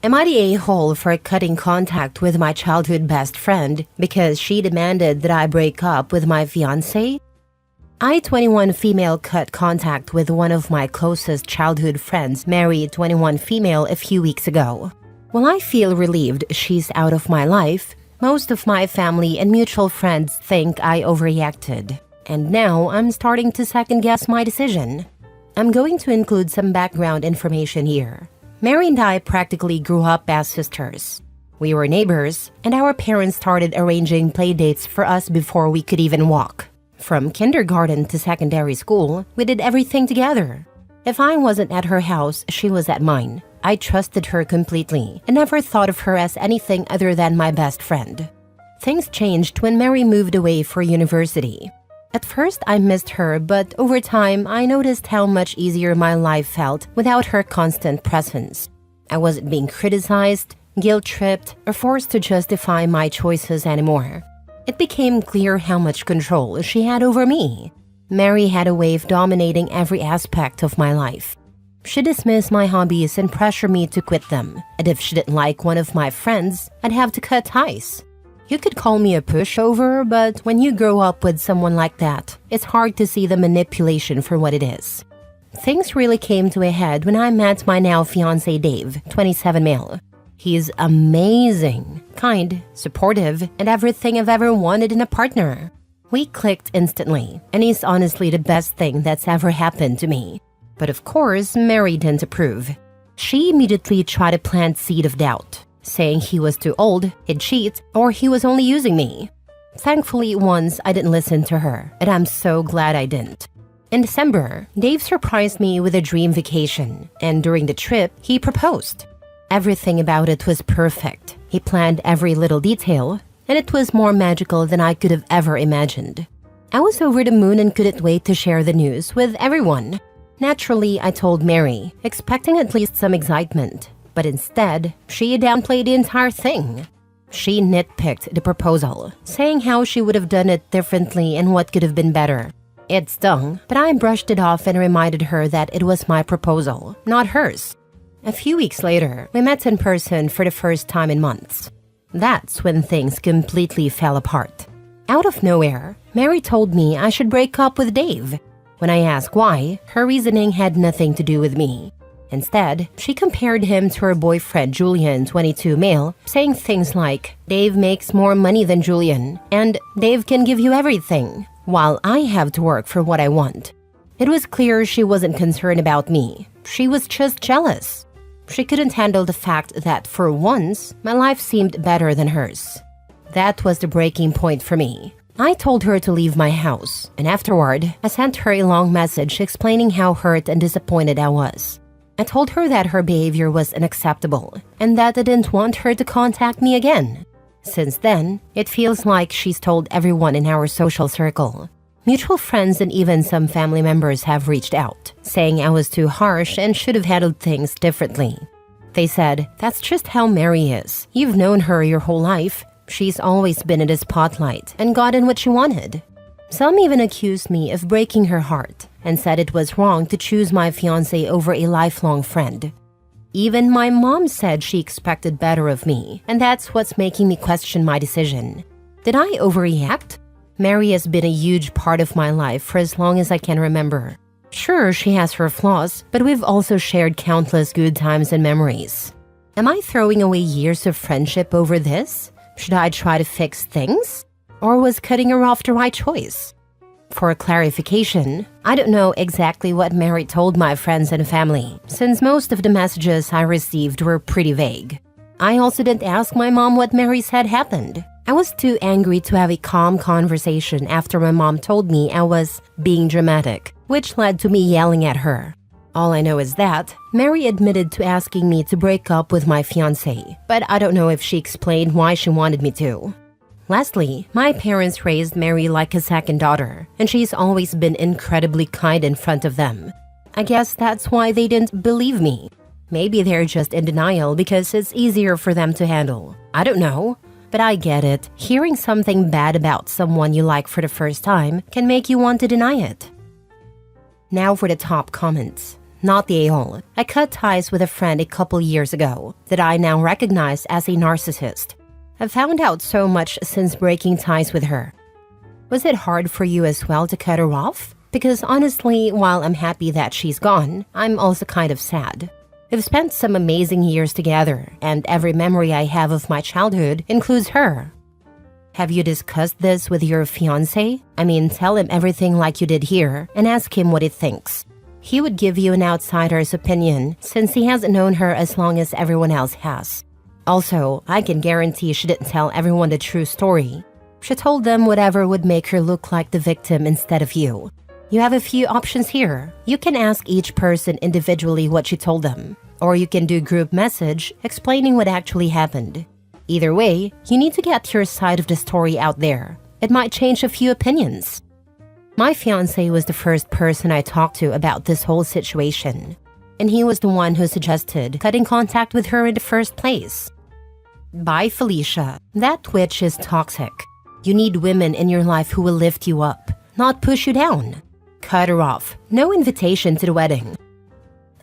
Am I the a-hole for cutting contact with my childhood best friend because she demanded that I break up with my fiancé? I, 21 female, cut contact with one of my closest childhood friends, married 21 female, a few weeks ago. While I feel relieved she's out of my life, most of my family and mutual friends think I overreacted. And now I'm starting to second-guess my decision. I'm going to include some background information here. Mary and I practically grew up as sisters. We were neighbors, and our parents started arranging play dates for us before we could even walk. From kindergarten to secondary school, we did everything together. If I wasn't at her house, she was at mine. I trusted her completely and never thought of her as anything other than my best friend. Things changed when Mary moved away for university. At first, I missed her, but over time, I noticed how much easier my life felt without her constant presence. I wasn't being criticized, guilt-tripped, or forced to justify my choices anymore. It became clear how much control she had over me. Mary had a way of dominating every aspect of my life. She dismissed my hobbies and pressured me to quit them, and if she didn't like one of my friends, I'd have to cut ties. You could call me a pushover, but when you grow up with someone like that, it's hard to see the manipulation for what it is. Things really came to a head when I met my now fiancé Dave, 27 male. He's amazing, kind, supportive, and everything I've ever wanted in a partner. We clicked instantly, and he's honestly the best thing that's ever happened to me. But of course, Mary didn't approve. She immediately tried to plant seed of doubt, saying he was too old, he'd cheat, or he was only using me. Thankfully, once I didn't listen to her, and I'm so glad I didn't. In December, Dave surprised me with a dream vacation, and during the trip, he proposed. Everything about it was perfect. He planned every little detail, and it was more magical than I could have ever imagined. I was over the moon and couldn't wait to share the news with everyone. Naturally, I told Mary, expecting at least some excitement. But instead, she downplayed the entire thing. She nitpicked the proposal, saying how she would have done it differently and what could have been better. It stung, but I brushed it off and reminded her that it was my proposal, not hers. A few weeks later, we met in person for the first time in months. That's when things completely fell apart. Out of nowhere, Mary told me I should break up with Dave. When I asked why, her reasoning had nothing to do with me. Instead, she compared him to her boyfriend Julian, 22 male, saying things like, Dave makes more money than Julian, and Dave can give you everything, while I have to work for what I want. It was clear she wasn't concerned about me. She was just jealous. She couldn't handle the fact that, for once, my life seemed better than hers. That was the breaking point for me. I told her to leave my house, and afterward, I sent her a long message explaining how hurt and disappointed I was. I told her that her behavior was unacceptable, and that I didn't want her to contact me again. Since then, it feels like she's told everyone in our social circle. Mutual friends and even some family members have reached out, saying I was too harsh and should have handled things differently. They said, that's just how Mary is. You've known her your whole life. She's always been in the spotlight and gotten what she wanted. Some even accused me of breaking her heart and said it was wrong to choose my fiancé over a lifelong friend. Even my mom said she expected better of me, and that's what's making me question my decision. Did I overreact? Mary has been a huge part of my life for as long as I can remember. Sure, she has her flaws, but we've also shared countless good times and memories. Am I throwing away years of friendship over this? Should I try to fix things? Or was cutting her off the right choice? For clarification, I don't know exactly what Mary told my friends and family, since most of the messages I received were pretty vague. I also didn't ask my mom what Mary said happened. I was too angry to have a calm conversation after my mom told me I was being dramatic, which led to me yelling at her. All I know is that Mary admitted to asking me to break up with my fiancé, but I don't know if she explained why she wanted me to. Lastly, my parents raised Mary like a second daughter, and she's always been incredibly kind in front of them. I guess that's why they didn't believe me. Maybe they're just in denial because it's easier for them to handle. I don't know. But I get it. Hearing something bad about someone you like for the first time can make you want to deny it. Now for the top comments. not the a-hole. I cut ties with a friend a couple years ago that I now recognize as a narcissist. I've found out so much since breaking ties with her. Was it hard for you as well to cut her off? Because honestly, while I'm happy that she's gone, I'm also kind of sad. We've spent some amazing years together, and every memory I have of my childhood includes her. Have you discussed this with your fiancé? I mean, tell him everything like you did here and ask him what he thinks. He would give you an outsider's opinion since he hasn't known her as long as everyone else has. Also, I can guarantee she didn't tell everyone the true story. She told them whatever would make her look like the victim instead of you. You have a few options here. You can ask each person individually what she told them, or you can do group message explaining what actually happened. Either way, you need to get your side of the story out there. It might change a few opinions. My fiancé was the first person I talked to about this whole situation, and he was the one who suggested cutting contact with her in the first place. Bye, Felicia. That witch is toxic. You need women in your life who will lift you up, not push you down. Cut her off. No invitation to the wedding.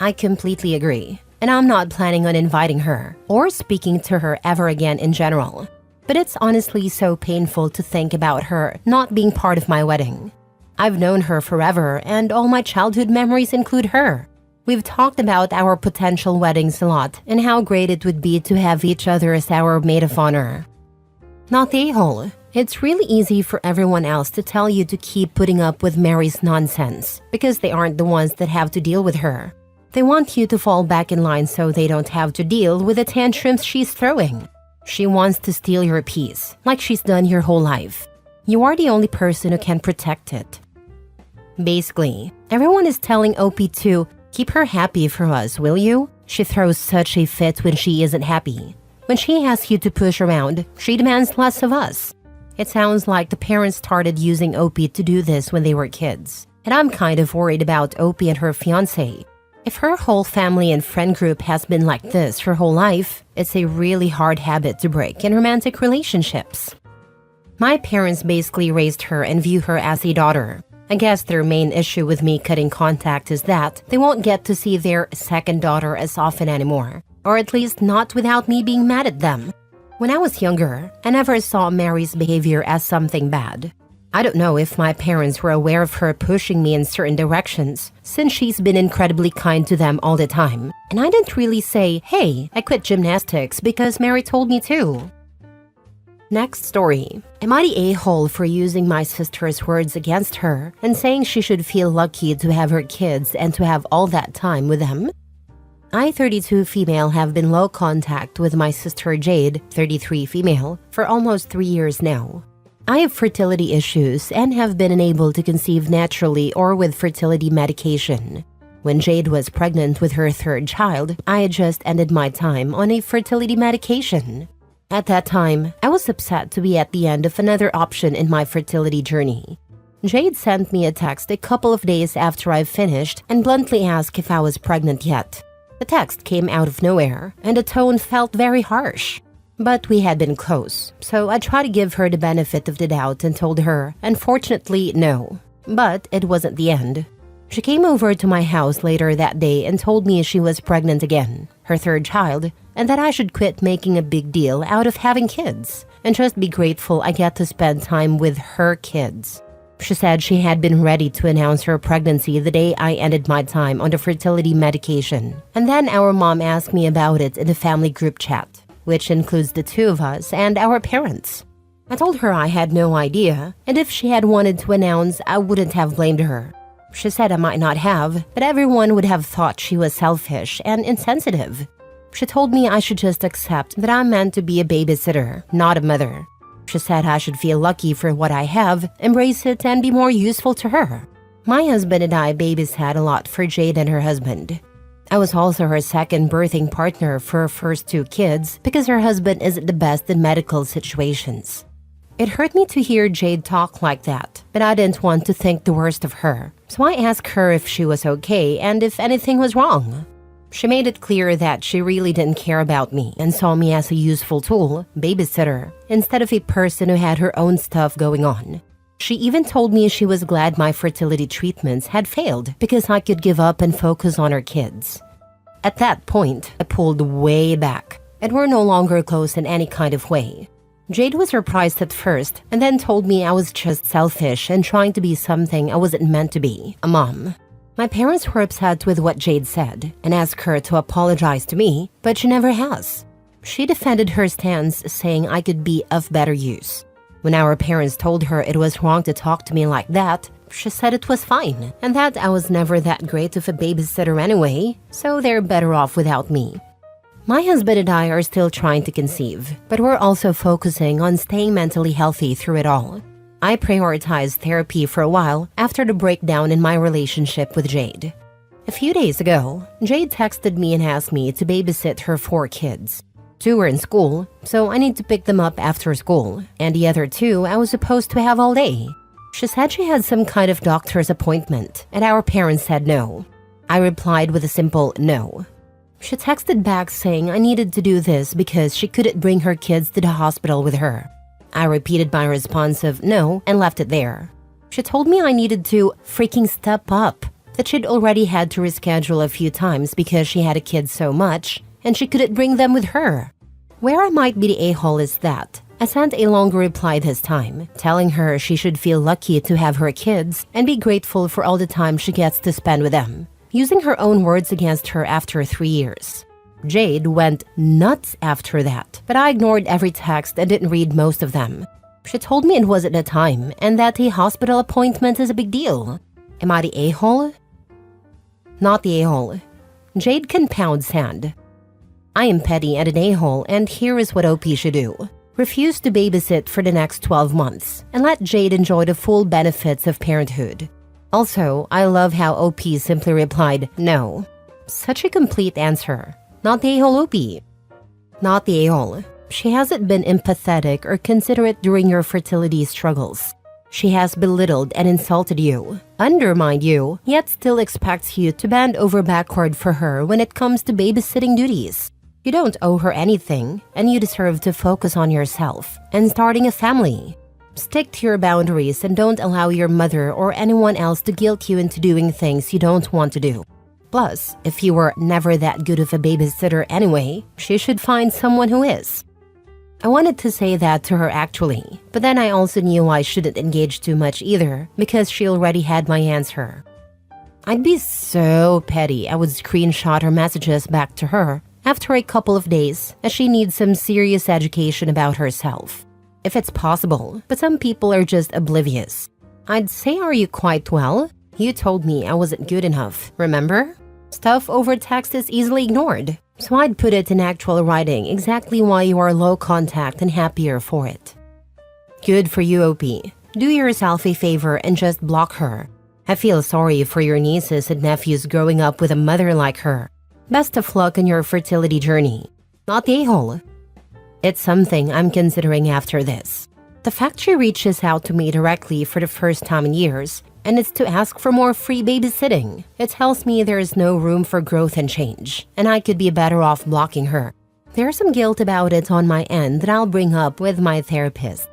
I completely agree, and I'm not planning on inviting her or speaking to her ever again in general. But it's honestly so painful to think about her not being part of my wedding. I've known her forever, and all my childhood memories include her. We've talked about our potential weddings a lot and how great it would be to have each other as our maid of honor. Not the a-hole. It's really easy for everyone else to tell you to keep putting up with Mary's nonsense because they aren't the ones that have to deal with her. They want you to fall back in line so they don't have to deal with the tantrums she's throwing. She wants to steal your peace, like she's done your whole life. You are the only person who can protect it. Basically, everyone is telling OP to keep her happy for us, will you? She throws such a fit when she isn't happy. When she asks you to push around, she demands less of us. It sounds like the parents started using OP to do this when they were kids. And I'm kind of worried about OP and her fiancé. If her whole family and friend group has been like this her whole life, it's a really hard habit to break in romantic relationships. My parents basically raised her and view her as a daughter. I guess their main issue with me cutting contact is that they won't get to see their second daughter as often anymore. Or at least not without me being mad at them. When I was younger, I never saw Mary's behavior as something bad. I don't know if my parents were aware of her pushing me in certain directions, since she's been incredibly kind to them all the time. And I didn't really say, hey, I quit gymnastics because Mary told me to. Next story. Am I the a-hole for using my sister's words against her and saying she should feel lucky to have her kids and to have all that time with them? I, 32 female, have been low contact with my sister Jade, 33 female, for almost 3 years now. I have fertility issues and have been unable to conceive naturally or with fertility medication. When Jade was pregnant with her third child, I had just ended my time on a fertility medication. At that time, I was upset to be at the end of another option in my fertility journey. Jade sent me a text a couple of days after I finished and bluntly asked if I was pregnant yet. The text came out of nowhere, and the tone felt very harsh. But we had been close, so I tried to give her the benefit of the doubt and told her, unfortunately, no. But it wasn't the end. She came over to my house later that day and told me she was pregnant again, her third child, and that I should quit making a big deal out of having kids, and just be grateful I get to spend time with her kids. She said she had been ready to announce her pregnancy the day I ended my time on the fertility medication. And then our mom asked me about it in the family group chat, which includes the two of us and our parents. I told her I had no idea, and if she had wanted to announce, I wouldn't have blamed her. She said I might not have, but everyone would have thought she was selfish and insensitive. She told me I should just accept that I'm meant to be a babysitter, not a mother. She said I should feel lucky for what I have, embrace it, and be more useful to her. My husband and I babysat a lot for Jade and her husband. I was also her second birthing partner for her first 2 kids because her husband isn't the best in medical situations. It hurt me to hear Jade talk like that, but I didn't want to think the worst of her, so I asked her if she was okay and if anything was wrong. She made it clear that she really didn't care about me and saw me as a useful tool, babysitter, instead of a person who had her own stuff going on. She even told me she was glad my fertility treatments had failed because I could give up and focus on her kids. At that point, I pulled way back, and we're no longer close in any kind of way. Jade was surprised at first and then told me I was just selfish and trying to be something I wasn't meant to be, a mom. My parents were upset with what Jade said and asked her to apologize to me, but she never has. She defended her stance, saying I could be of better use. When our parents told her it was wrong to talk to me like that, she said it was fine and that I was never that great of a babysitter anyway, so they're better off without me. My husband and I are still trying to conceive, but we're also focusing on staying mentally healthy through it all. I prioritized therapy for a while after the breakdown in my relationship with Jade. A few days ago, Jade texted me and asked me to babysit her 4 kids. 2 were in school, so I need to pick them up after school, and the other 2 I was supposed to have all day. She said she had some kind of doctor's appointment, and our parents said no. I replied with a simple no. She texted back saying I needed to do this because she couldn't bring her kids to the hospital with her. I repeated my response of no and left it there. She told me I needed to freaking step up, that she'd already had to reschedule a few times because she had a kid so much and she couldn't bring them with her. Where I might be the a-hole is that I sent a longer reply this time, telling her she should feel lucky to have her kids and be grateful for all the time she gets to spend with them, using her own words against her after 3 years. Jade went nuts after that, but I ignored every text and didn't read most of them. She told me it wasn't the time and that a hospital appointment is a big deal. Am I the a-hole? Not the a-hole. Jade can pound sand. I am petty and an a-hole, and here is what OP should do. Refuse to babysit for the next 12 months and let Jade enjoy the full benefits of parenthood. Also, I love how OP simply replied, no. Such a complete answer. Not the a-hole OP. Not the a-hole. She hasn't been empathetic or considerate during your fertility struggles. She has belittled and insulted you, undermined you, yet still expects you to bend over backward for her when it comes to babysitting duties. You don't owe her anything, and you deserve to focus on yourself and starting a family. Stick to your boundaries and don't allow your mother or anyone else to guilt you into doing things you don't want to do. Plus, if you were never that good of a babysitter anyway, she should find someone who is. I wanted to say that to her actually, but then I also knew I shouldn't engage too much either because she already had my answer. I'd be so petty I would screenshot her messages back to her after a couple of days as she needs some serious education about herself. If it's possible, but some people are just oblivious. I'd say, are you quite well? You told me I wasn't good enough, remember? Stuff over text is easily ignored, so I'd put it in actual writing exactly why you are low contact and happier for it. Good for you, OP. Do yourself a favor and just block her. I feel sorry for your nieces and nephews growing up with a mother like her. Best of luck on your fertility journey. Not the a-hole. It's something I'm considering after this. The fact she reaches out to me directly for the first time in years, and it's to ask for more free babysitting. It tells me there is no room for growth and change, and I could be better off blocking her. There's some guilt about it on my end that I'll bring up with my therapist.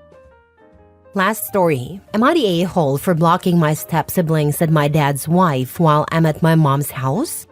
Last story. Am I the a-hole for blocking my step-siblings and my dad's wife while I'm at my mom's house?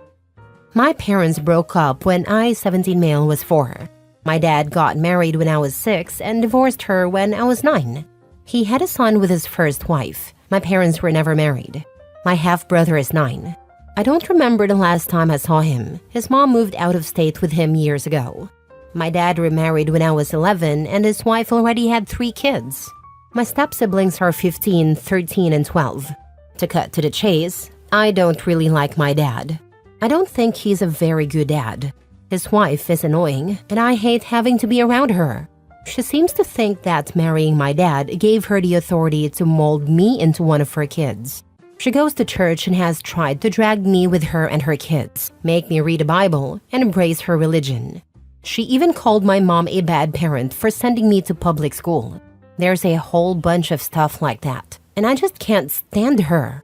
My parents broke up when I, 17 male, was 4. My dad got married when I was 6 and divorced her when I was 9. He had a son with his first wife. My parents were never married. My half-brother is 9. I don't remember the last time I saw him. His mom moved out of state with him years ago. My dad remarried when I was 11 and his wife already had 3 kids. My step-siblings are 15, 13, and 12. To cut to the chase, I don't really like my dad. I don't think he's a very good dad. His wife is annoying, and I hate having to be around her. She seems to think that marrying my dad gave her the authority to mold me into one of her kids. She goes to church and has tried to drag me with her and her kids, make me read the Bible, and embrace her religion. She even called my mom a bad parent for sending me to public school. There's a whole bunch of stuff like that, and I just can't stand her.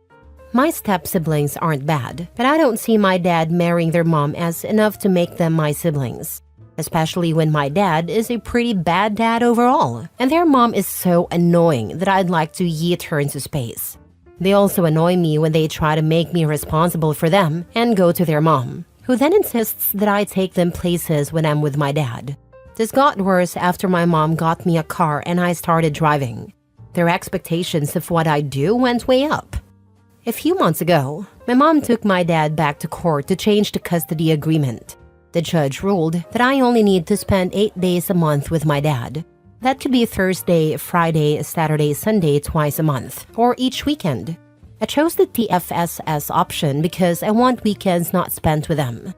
My step-siblings aren't bad, but I don't see my dad marrying their mom as enough to make them my siblings. especially when my dad is a pretty bad dad overall, and their mom is so annoying that I'd like to yeet her into space. They also annoy me when they try to make me responsible for them and go to their mom, who then insists that I take them places when I'm with my dad. This got worse after my mom got me a car and I started driving. Their expectations of what I do went way up. A few months ago, my mom took my dad back to court to change the custody agreement. The judge ruled that I only need to spend 8 days a month with my dad. That could be Thursday, Friday, Saturday, Sunday twice a month, or each weekend. I chose the TFSS option because I want weekends not spent with them.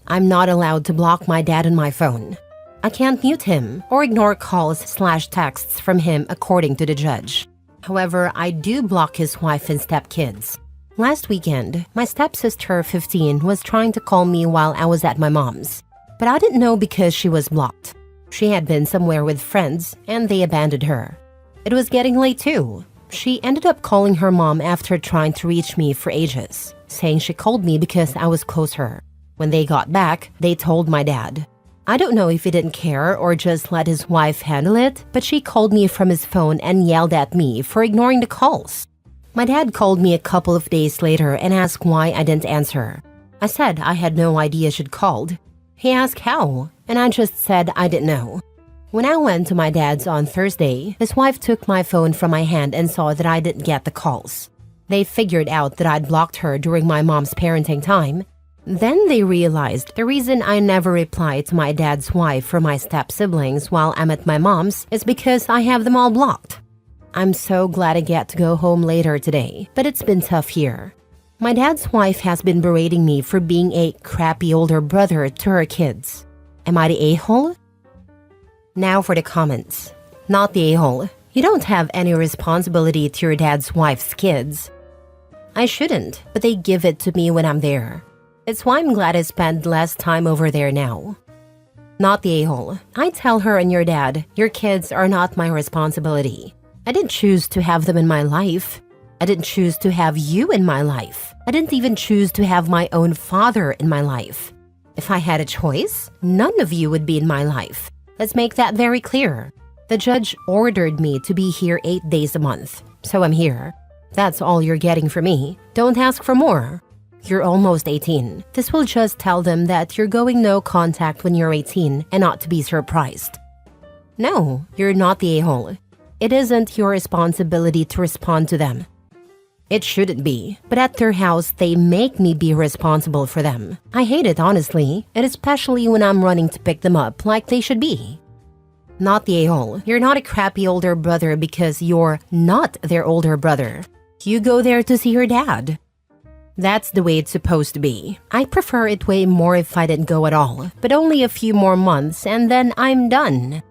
I'm not allowed to block my dad on my phone. I can't mute him or ignore calls/texts from him according to the judge. However, I do block his wife and stepkids. Last weekend, my stepsister, 15, was trying to call me while I was at my mom's, but I didn't know because she was blocked. She had been somewhere with friends, and they abandoned her. It was getting late too. She ended up calling her mom after trying to reach me for ages, saying she called me because I was close to her. When they got back, they told my dad. I don't know if he didn't care or just let his wife handle it, but she called me from his phone and yelled at me for ignoring the calls. My dad called me a couple of days later and asked why I didn't answer. I said I had no idea she'd called. He asked how, and I just said I didn't know. When I went to my dad's on Thursday, his wife took my phone from my hand and saw that I didn't get the calls. They figured out that I'd blocked her during my mom's parenting time. Then they realized the reason I never reply to my dad's wife or my step-siblings while I'm at my mom's is because I have them all blocked. I'm so glad I get to go home later today, but it's been tough here. My dad's wife has been berating me for being a crappy older brother to her kids. Am I the a-hole? Now for the comments. Not the a-hole. You don't have any responsibility to your dad's wife's kids. I shouldn't, but they give it to me when I'm there. It's why I'm glad I spend less time over there now. Not the a-hole. I tell her and your dad, your kids are not my responsibility. I didn't choose to have them in my life. I didn't choose to have you in my life. I didn't even choose to have my own father in my life. If I had a choice, none of you would be in my life. Let's make that very clear. The judge ordered me to be here 8 days a month, so I'm here. That's all you're getting from me. Don't ask for more. You're almost 18. This will just tell them that you're going no contact when you're 18 and not to be surprised. No, you're not the a-hole. It isn't your responsibility to respond to them. It shouldn't be, but at their house, they make me be responsible for them. I hate it, honestly, and especially when I'm running to pick them up like they should be. Not the a-hole. You're not a crappy older brother because you're not their older brother. You go there to see your dad. That's the way it's supposed to be. I prefer it way more if I didn't go at all, but only a few more months and then I'm done.